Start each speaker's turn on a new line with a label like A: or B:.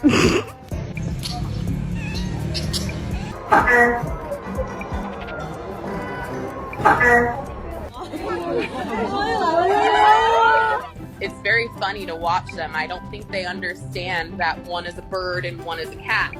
A: It's very funny to watch them. I don't think they understand that one is a bird and one is a cat.